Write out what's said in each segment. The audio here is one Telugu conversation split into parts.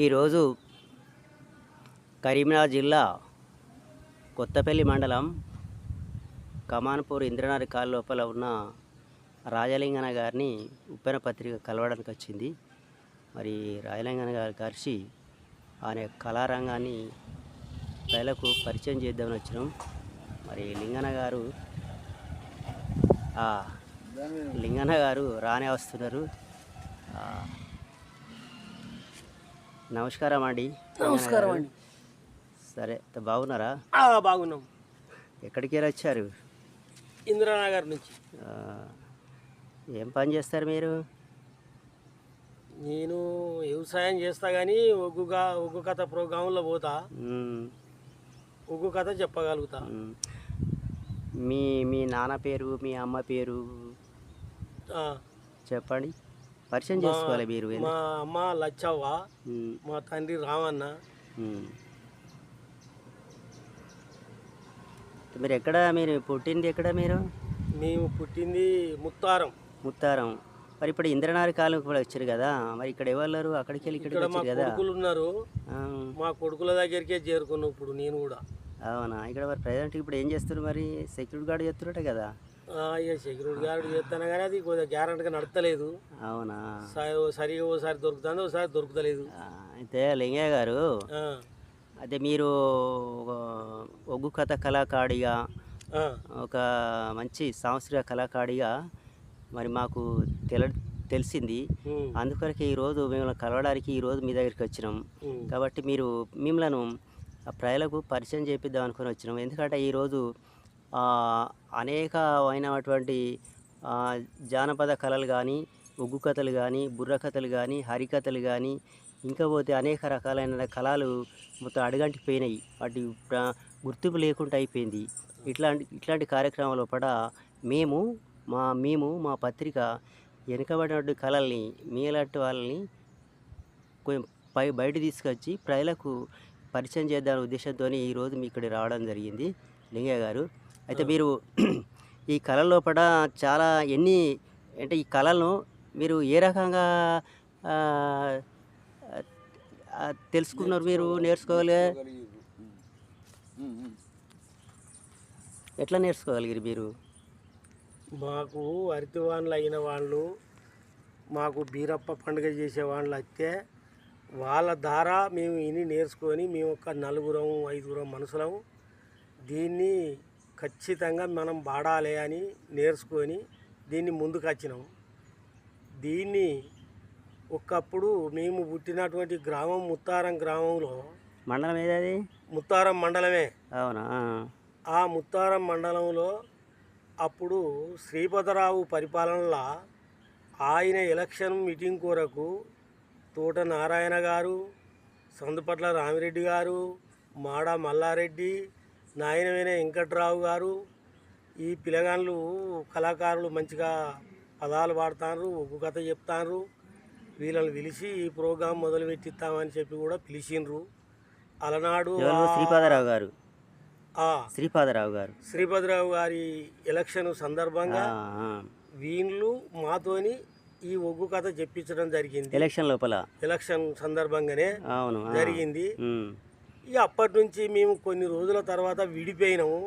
ఈరోజు కరీంనగర్ జిల్లా కొత్తపల్లి మండలం కమాన్పూర్ ఇంద్రనారి కాల్ లోపల ఉన్న రాజలింగన గారిని ఉప్పెన పత్రిక కలవడానికి వచ్చింది. మరి రాజలింగన గారు కలిసి ఆయన కళారంగాన్ని ప్రజలకు పరిచయం చేద్దామని వచ్చినాం. మరి లింగన్న గారు రానే వస్తున్నారు. నమస్కారం అండి. నమస్కారం అండి. సరే, బాగున్నారా? బాగున్నాం. ఎక్కడికి వచ్చారు? ఇంద్రానగర్ నుంచి. ఏం పని చేస్తారు మీరు? నేను వ్యవసాయం చేస్తా కానీ ఒగ్గు కథ ప్రోగ్రాంలో పోతా, ఒగ్గు కథ చెప్పగలుగుతా. మీ మీ నాన్న పేరు, మీ అమ్మ పేరు చెప్పండి, పరిచయం చేసుకోవాలి మీరు. మా అమ్మ లచ్చవ్వ, మా తండ్రి రామన్న. మీరు ఎక్కడ, మీరు పుట్టింది ఎక్కడ? మేము పుట్టింది ముత్తారం. మరి ఇప్పుడు ఇంద్రనారి కాలం కూడా వచ్చారు కదా, మరి ఇక్కడ ఎవరు? అక్కడికి వెళ్ళి ఇక్కడికి వచ్చారు కదా. కొడుకులు ఉన్నారు, మా కొడుకుల దగ్గరికే చేరుకున్నాం ఇప్పుడు నేను కూడా. అవునా? ఇక్కడ మరి ప్రజెంట్ ఇప్పుడు ఏం చేస్తారు? మరి సెక్యూరిటీ గార్డు చేస్తున్నట్టే కదా? ఇక సెక్యూరిటీ గార్డు చేస్తాను కానీ అది కొద్దిగా గ్యారంటీగా నడతలేదు. అవునా? సరిగా ఓసారి దొరుకుతుంది, ఒకసారి దొరుకుతలేదు. అయితే లింగయ్య గారు, అదే మీరు ఒగ్గు కథ కళాకారిగా, ఒక మంచి సాంస్కృతిక కళాకారిగా మరి మాకు తెలిసింది. అందుకొరకే ఈరోజు మిమ్మల్ని కలవడానికి ఈరోజు మీ దగ్గరికి వచ్చినాం. కాబట్టి మీరు మిమ్మల్ని ప్రజలకు పరిచయం చేపిద్దాం అనుకుని వచ్చినాం. ఎందుకంటే ఈరోజు అనేకమైనటువంటి జానపద కళలు కానీ, ఒగ్గు కథలు కానీ, బుర్ర కథలు కానీ, హరికథలు కానీ, ఇంకా పోతే అనేక రకాలైన కళలు మొత్తం అడుగంటిపోయినాయి. వాటి గుర్తింపు లేకుండా అయిపోయింది. ఇట్లాంటి కార్యక్రమాల పడ మేము మా పత్రిక వెనుకబడినటువంటి కళల్ని, మీలాంటి వాళ్ళని కొంచెం బయట తీసుకొచ్చి ప్రజలకు పరిచయం చేద్దామనే ఉద్దేశంతో ఈరోజు మీ ఇక్కడ రావడం జరిగింది లింగయ్య గారు. అయితే మీరు ఈ కళల లోపల చాలా అంటే ఈ కళలను మీరు ఏ రకంగా తెలుసుకున్నారు? మీరు నేర్చుకోవాలి, ఎట్లా నేర్చుకోగలిగారు మీరు? మాకు అరటివాన్లు అయిన వాళ్ళు, మాకు బీరప్ప పండుగ చేసే వాళ్ళు వస్తే వాళ్ళ ద్వారా మేము ఇని నేర్చుకొని, మేము ఒక 4-5 మనుషులం దీన్ని ఖచ్చితంగా మనం వాడాలి అని నేర్చుకొని దీన్ని ముందుకు వచ్చినాం. దీన్ని ఒకప్పుడు మేము పుట్టినటువంటి గ్రామం ముత్తారం గ్రామంలో, మండలం ఏది? ముత్తారం మండలమే. అవునా? ఆ ముత్తారం మండలంలో అప్పుడు శ్రీపతిరావు పరిపాలనలో ఆయన ఎలక్షన్ మీటింగ్ కొరకు తోట నారాయణ గారు, సందుపట్ల రామిరెడ్డి గారు, మాడ మల్లారెడ్డి, నాయనమైన వెంకట్రావు గారు, ఈ పిల్లగాళ్ళు కళాకారులు మంచిగా పదాలు పాడుతారు, ఒగ్గు కథ చెప్తారు. వీళ్ళని పిలిచి ఈ ప్రోగ్రాం మొదలు పెట్టిస్తామని చెప్పి కూడా పిలిచిండ్రు. అలనాడు శ్రీపతిరావు గారి ఎలక్షన్ సందర్భంగా వీళ్ళు మాతోని ఈ ఒగ్గు కథ చెప్పించడం జరిగింది. ఎలక్షన్ సందర్భంగానే జరిగింది. ఇక అప్పటి నుంచి మేము కొన్ని రోజుల తర్వాత విడిపోయినాము.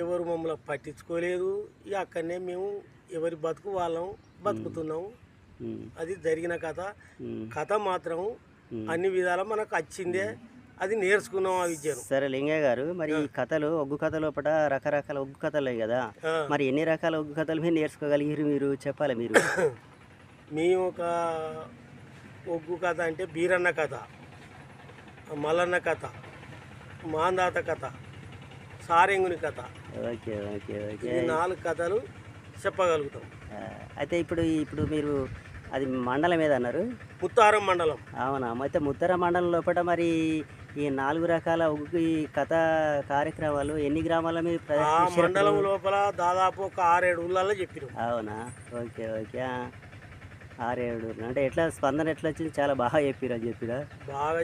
ఎవరు మమ్మల్ని పట్టించుకోలేదు. ఇక అక్కడనే మేము ఎవరి బతుకు వాళ్ళం బతుకుతున్నాము. అది జరిగిన కథ మాత్రం అన్ని విధాలా మనకు వచ్చిందే, అది నేర్చుకున్నాం ఆ విద్యను. సరే లింగయ్య గారు, మరి ఈ కథలు, ఒగ్గు కథ లోపల రకరకాల ఒగ్గు కథలు కదా, మరి ఎన్ని రకాల ఒగ్గు కథలు మీరు నేర్చుకోగలిగారు? మీరు చెప్పాలి. మీరు మేము ఒక ఒగ్గు కథ అంటే బీరన్న కథ, మల్లన్న కథ, మాందాత కథ, సారెంగుని కథ, ఈ 4 కథలు చెప్పగలుగుతాం. అయితే ఇప్పుడు మీరు అది మండలం ఏదన్నారు? ముత్తారం మండలం. అవునా? అయితే ముత్తారం మండలం లోపల మరి ఈ 4 రకాల ఒగ్గు కథ కార్యక్రమాలు ఎన్ని గ్రామాల మీరు మండలం లోపల దాదాపు ఒక 6-7 ఊళ్ళల్లో చెప్పినాం. అవునా? ఓకే. 6-7 అంటే ఎట్లా స్పందన ఎట్లా వచ్చింది? చాలా బాగా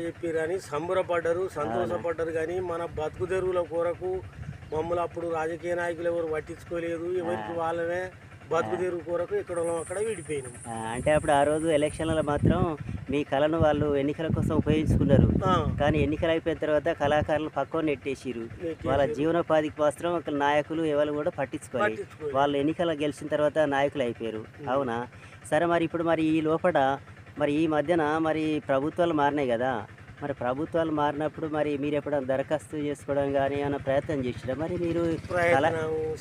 చెప్పిరని సంబరపడ్డారు, సంతోషపడ్డారు. కానీ మన బతుకు తెరువుల కొరకు మమ్మల్ని అప్పుడు రాజకీయ నాయకులు ఎవరు పట్టించుకోలేదు. ఎవరికి వాళ్ళనే బతుకు తెరువు కొరకు ఎక్కడ అక్కడ విడిపోయినాం. అంటే అప్పుడు ఆ రోజు ఎలక్షన్లలో మాత్రం మీ కళను వాళ్ళు ఎన్నికల కోసం ఉపయోగించుకున్నారు. కానీ ఎన్నికలు అయిపోయిన తర్వాత కళాకారులు పక్కన నెట్టేసిరు. వాళ్ళ జీవనోపాధికి మాత్రం ఒక నాయకులు ఎవరు కూడా పట్టించుకోవాలి. వాళ్ళు ఎన్నికలు గెలిచిన తర్వాత నాయకులు అయిపోయారు. అవునా? సరే, మరి ఇప్పుడు మరి ఈ లోపల మరి ఈ మధ్యన మరి ప్రభుత్వాలు మారినాయి కదా, మరి ప్రభుత్వాలు మారినప్పుడు మరి మీరు ఎప్పుడైనా దరఖాస్తు చేసుకోవడం కానీ ఏమైనా ప్రయత్నం చేసినా? మరి మీరు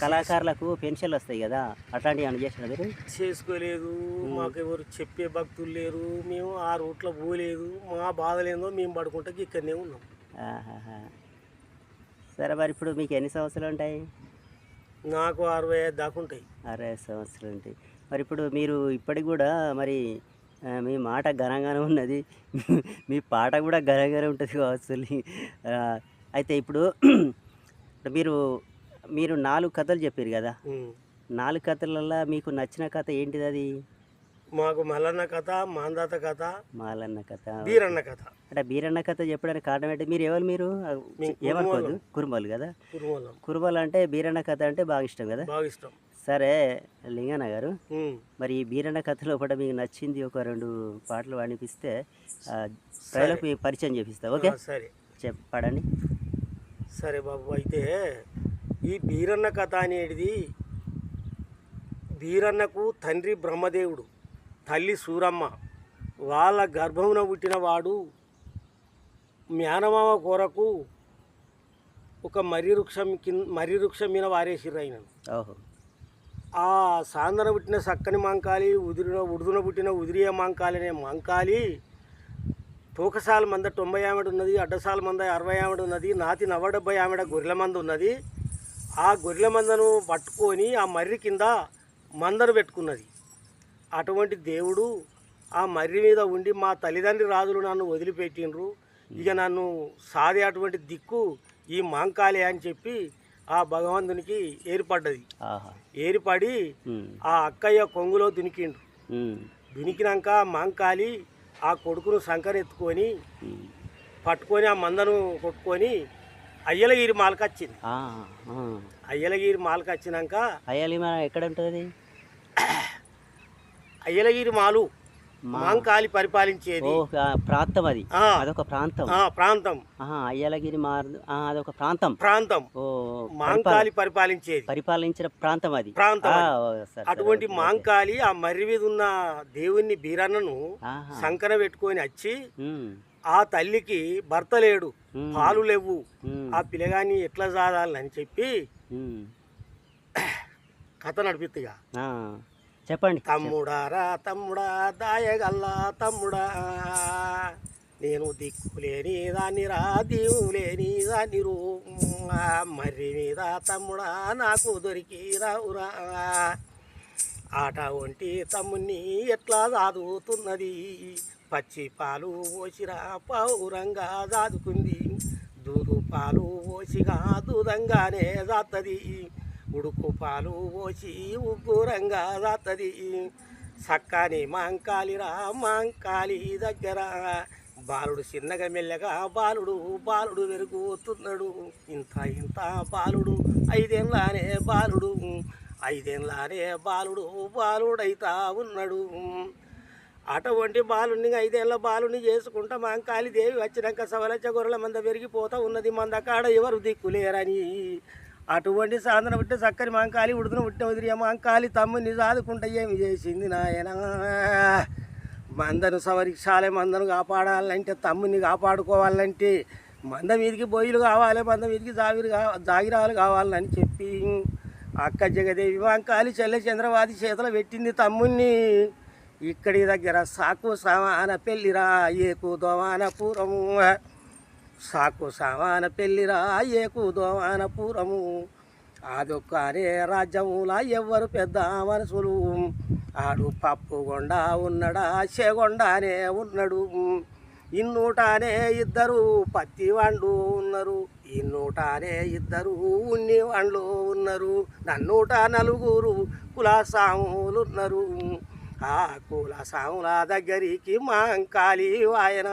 కళాకారులకు పెన్షన్లు వస్తాయి కదా, అట్లాంటివి ఏమైనా చేసినా మీరు? చేసుకోలేదు. మాకు ఎవరు చెప్పే భక్తులు లేరు. మేము ఆ రూట్లో పోలేదు. మా బాధలేందో మేము పడుకుంటే ఇక్కడనే ఉన్నాం. సరే, మరి ఇప్పుడు మీకు ఎన్ని సంవత్సరాలు ఉంటాయి? నాకు 65 దాకా ఉంటాయి. 65 సంవత్సరాలు ఉంటాయి. మరి ఇప్పుడు మీరు ఇప్పటికి కూడా మరి మీ మాట ఘనంగానే ఉన్నది, మీ పాట కూడా ఘనంగానే ఉంటుంది కావచ్చు. అయితే ఇప్పుడు మీరు మీరు 4 కథలు చెప్పారు కదా, 4 కథలలో మీకు నచ్చిన కథ ఏంటిది? అది మాకు మల్లన్న కథ, మాందాత కథ, మాలన్న కథ, బీరన్న కథ. అంటే బీరన్న కథ చెప్పడానికి కారణం ఏంటి? మీరు ఎవరు? మీరు ఏమనుకోదు, కురుమలు కదా. కురుమలు అంటే బీరన్న కథ అంటే బాగా ఇష్టం కదా. బాగా ఇష్టం. సరే లింగన్న గారు, మరి ఈ బీరన్న కథలో కూడా మీకు నచ్చింది ఒక 2 పాటలు పాడిపిస్తే ప్రజలకు మీకు పరిచయం చేపిస్తా. ఓకే, సరే పాడండి. సరే బాబు. అయితే ఈ బీరన్న కథ అనేది, బీరన్నకు తండ్రి బ్రహ్మదేవుడు, తల్లి సూరమ్మ. వాళ్ళ గర్భమున పుట్టిన వాడు మేనమామ కొరకు ఒక మర్రి వృక్షం మీద వారేసిర్రు అయినను. ఓహో. ఆ సాందన పుట్టిన సక్కని మంకాలి, ఉడుదున పుట్టిన ఉదిరియ మంకాలి అనే మంకాలి తూకసాల మంద 90 ఆమెడ ఉన్నది, అడ్డసాల మంద 60 ఆమెడ ఉన్నది, నాతి 70 ఆమెడ గొర్రెల మంద ఉన్నది. ఆ గొర్రెల మందను పట్టుకొని ఆ మర్రి కింద మందను పెట్టుకున్నది. అటువంటి దేవుడు ఆ మర్రి మీద ఉండి మా తల్లిదండ్రి రాజులు నన్ను వదిలిపెట్టిండ్రు, ఇక నన్ను సాదే అటువంటి దిక్కు ఈ మాంకాలి అని చెప్పి ఆ భగవంతునికి ఏర్పడ్డది. ఏర్పడి ఆ అక్కయ్య కొంగులో దునికిండ్రు. దునికినాక మాంకాలి ఆ కొడుకును సంకరెత్తుకొని పట్టుకొని ఆ మందను కొట్టుకొని అయ్యలగిరి మాలకొచ్చింది. అయ్యలగిరి మాలకొచ్చినాక ఎక్కడ ఉంటుంది? అయ్యలగిరి మాలు మాంకాలి పరిపాలించేది ప్రాంతం. అది అదొక ప్రాంతం. ప్రాంతం అయ్యలగిరి అదొక ప్రాంతం. ప్రాంతం మాంకాలి పరిపాలించిన ప్రాంతం. అది ప్రాంతం. అటువంటి మాంకాలి ఆ మర్రి మీద ఉన్న దేవుణ్ణి బీరన్నను సంకన పెట్టుకొని వచ్చి ఆ తల్లికి భర్త లేడు, పాలు లేవు, ఆ పిల్లగాని ఎట్లా సాదాలని చెప్పి కథ నడిపిద్దిగా. చెప్పండి. తమ్ముడారా తమ్ముడా, దాయగల్లా తమ్ముడా, నేను దిక్కులేని దాన్ని రా, దీవులేని దాన్ని రూ, మర్రి మీద తమ్ముడా నాకు దొరికి రావురా, ఆట ఒంటి తమ్ముని ఎట్లా దాదుతున్నది, పచ్చి పాలు పోసిరా పౌరంగా దాదుకుంది, దూదు పాలు పోసిగా దూదంగానే దాత్తది, ఉడుకు పాలు పోసి ఉగ్గురంగా దాత్తది, సక్కని మాంకాలిరా మాంకాలి దగ్గర బాలుడు చిన్నగా మెల్లగా బాలుడు పెరుగుతున్నాడు, ఇంత బాలుడు 5 ఏళ్ళనే బాలుడైతా ఉన్నాడు. అటువంటి బాలుని 5 ఏళ్ళ బాలుని చేసుకుంటా మాంకాళి దేవి వచ్చినాక సవలచ్చ గొర్రెల మంద పెరిగిపోతా ఉన్నది, మంద కాడ ఎవరు దిక్కులేరని. అటువంటి సాధన పుట్టే చక్కని మాంకాలి, ఉడుతున పుట్టిన ఉదిరియ మాంకాలి తమ్ముని సాదుకుంటా ఏమి చేసింది నాయన. మందను సవరించాలి, మందను కాపాడాలంటే, తమ్ముని కాపాడుకోవాలంటే మంద మీదికి బొయ్యిలు కావాలి, మంద మీదికి జాగిరాలు కావాలని చెప్పి అక్క జగదేవి మాంకాలి చెల్లె చంద్రవాది చేతులు పెట్టింది తమ్ముణ్ణి. ఇక్కడి దగ్గర సాకు సమాన పెళ్ళిరా ఏకు దోమానపురము, సాకు సమాన పెళ్ళిరా ఏకు దోమానపురము, అదొక్కనే రాజ్యములా ఎవ్వరు పెద్ద మనసులు, ఆడు పప్పుగొండ ఉన్నాడా చెగొండానే ఉన్నాడు, ఇన్నూటానే 2 పత్తి వాళ్ళు ఉన్నారు, ఇన్నూటానే 2 ఉన్ని వాళ్ళు ఉన్నారు, నన్నూట 4 కులసాములున్నారు, ఆ కులసాముల దగ్గరికి మాంకాలి వాయన.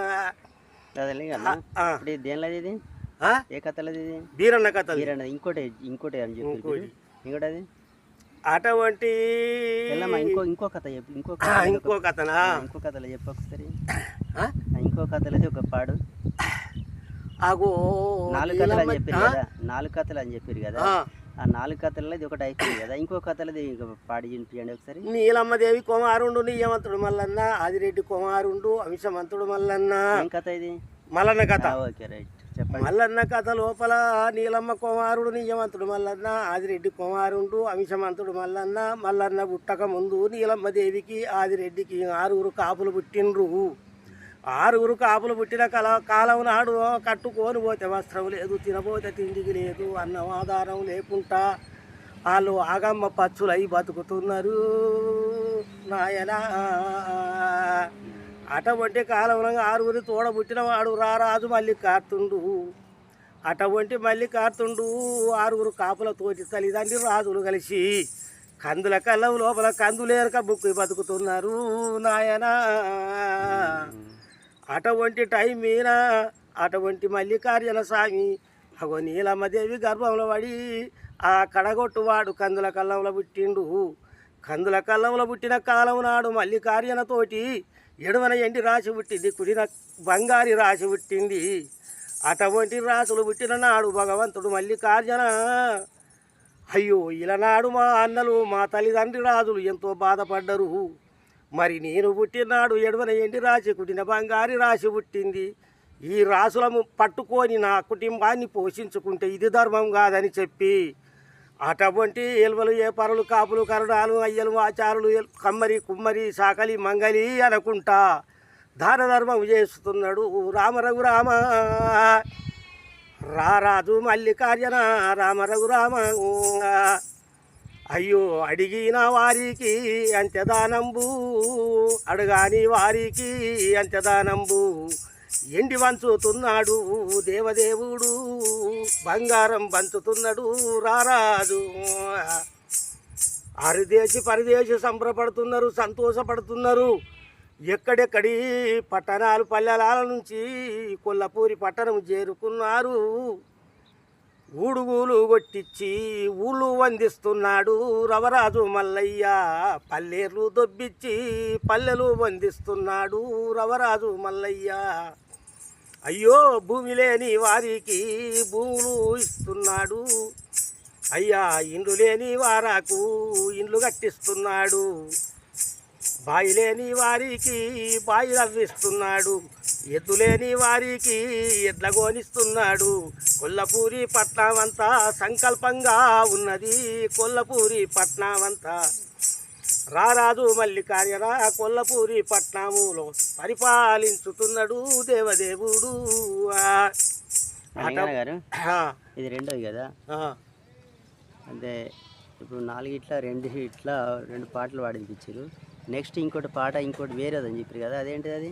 ఏ కథలది? బీరన్న కథ. ఇంకోటి అని చెప్పి ఇంకోటి అది అటువంటి ఎల్లమ్మ ఇంకో కథ చెప్పు ఇంకో కథనా ఇంకో కథలో చెప్పు ఒకసారి. ఆ? ఇంకో కథలో ఒక పాడు. అగో 4 కథలు అని చెప్పారు కదా, 4 కథలు అని చెప్పారు కదా, ఆ 4 కథలలో ఇది ఒకటి అయిపోయింది కదా, ఇంకో కథలది పాడి వినిపించండి ఒకసారి. నీలమ్మదేవి కుమారుండు నియమంతుడు మల్లన్న, ఆదిరెడ్డి కుమారుండు అంశమంతుడు మల్లన్న. ఏం కథ ఇది? మల్లన్న కథ. ఓకే రైట్ చెప్పండి. మల్లన్న కథ లోపల నీలమ్మ కుమారుడు నియమంతుడు మల్లన్న, ఆదిరెడ్డి కుమారుండు అంశమంతుడు మల్లన్న. మల్లన్న పుట్టక ముందు నీలమ్మదేవికి ఆదిరెడ్డికి 6 కాపులు పుట్టిండ్రు. 6 కాపులు పుట్టిన కాలం నాడు కట్టుకొని పోతే వస్త్రం లేదు, తినబోతే తిండికి లేదు, అన్నం ఆధారం లేకుండా వాళ్ళు ఆగమ్మ పచ్చులై బతుకుతున్నారు నాయనా. అటువంటి కాలంలో 6 తోడబుట్టిన వాడు రారాజు మల్లికార్తుండు. అటువంటి మల్లికార్తుండు 6 కాపులతోటి తల్లిదండ్రి రాజులు కలిసి కందుల కళ్ళం లోపల కందులేరక బుక్కి బతుకుతున్నారు నాయనా. అటువంటి టైం మీద అటువంటి మల్లికార్జున స్వామి అగో నీలమ్మదేవి గర్భంలో పడి ఆ కడగొట్టువాడు కందుల కళ్ళంలో పుట్టిండు. కందుల కళ్ళంలో పుట్టిన కాలం నాడు మల్లికార్జునతోటి ఎడవన ఎండి రాసి పుట్టింది, కుడిన బంగారి రాసి పుట్టింది. అటువంటి రాసులు పుట్టిన నాడు భగవంతుడు మల్లికార్జున అయ్యో ఇలనాడు మా అన్నలు మా తల్లిదండ్రి రాజులు ఎంతో బాధపడ్డరు. మరి నేను పుట్టినాడు ఎడవన ఎండి రాసి కుడిన బంగారి రాసి పుట్టింది. ఈ రాసులను పట్టుకొని నా కుటుంబాన్ని పోషించుకుంటే ఇది ధర్మం కాదని చెప్పి అటువంటి ఎలువలు ఏ పరులు కాపులు కరుణాలు అయ్యలు ఆచారులు కమ్మరి కుమ్మరి సాకలి మంగలి అనుకుంటా దాన ధర్మం చేస్తున్నాడు రామ రఘురామ. రారాజు మల్లికార్జున రామ రఘురామ. అయ్యో అడిగిన వారికి అంత్యదానంబు, అడగాని వారికి అంత్యదానంబు. ఎండి వంచుతున్నాడు దేవదేవుడు, బంగారం పంచుతున్నాడు రారాజు. అరుదేశి పరదేశి సంబరపడుతున్నారు, సంతోషపడుతున్నారు. ఎక్కడెక్కడి పట్టణాలు పల్లెల నుంచి కొల్లపూరి పట్టణం చేరుకున్నారు. ఊడుగులు కొట్టించి ఊళ్ళు వందిస్తున్నాడు రవరాజు మల్లయ్య. పల్లెర్లు దొబ్బిచ్చి పల్లెలు వందిస్తున్నాడు రవరాజు మల్లయ్య. అయ్యో భూమి లేని వారికి భూములు ఇస్తున్నాడు, అయ్యా ఇండ్లు లేని వారాకు ఇండ్లు కట్టిస్తున్నాడు. బాయి లేని వారికి బాయి నవ్విస్తున్నాడు, ఎద్దు లేని వారికి ఎడ్ల గోనిస్తున్నాడు. కొల్లపూరి పట్నం అంతా సంకల్పంగా ఉన్నది, కొల్లపూరి పట్నం అంతా. రారాజు మల్లికార్జున కొల్లపూరి పట్నములో పరిపాలించుతున్నాడు దేవదేవుడు. గారు ఇది రెండోది కదా, అంటే ఇప్పుడు 4 ఇట్లా 2 పాటలు పాడించారు. నెక్స్ట్ ఇంకోటి పాట ఇంకోటి వేరేదని చెప్పారు కదా, అదేంటిది? అది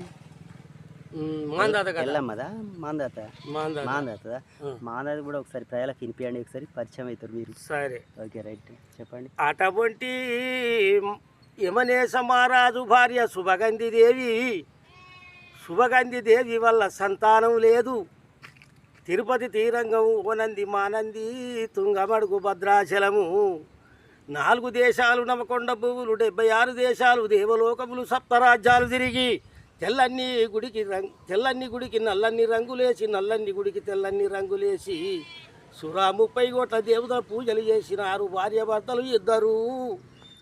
ఎల్లమ్మదా మాందాత? మాందాతదా? మాందాత కూడా ఒకసారి ప్రజలకు వినిపించండి, ఒకసారి పరిచయం అవుతారు మీరు. సరే ఓకే రైట్ చెప్పండి. అటువంటి యమనేశ మహారాజు భార్య శుభగంధి దేవి. శుభగంధి దేవి వల్ల సంతానం లేదు. తిరుపతి తీరంగం ఓనంది మానంది తుంగమడుగు భద్రాచలము. 4 దేశాలు నవకొండ భూములు 76 దేశాలు దేవలోకములు 7 రాజ్యాలు తిరిగి తెల్లన్ని గుడికి నల్లన్ని రంగులేసి, నల్లన్ని గుడికి తెల్లన్ని రంగులేసి 30 కోట్ల దేవతల పూజలు చేసినారు భార్యాభర్తలు 2.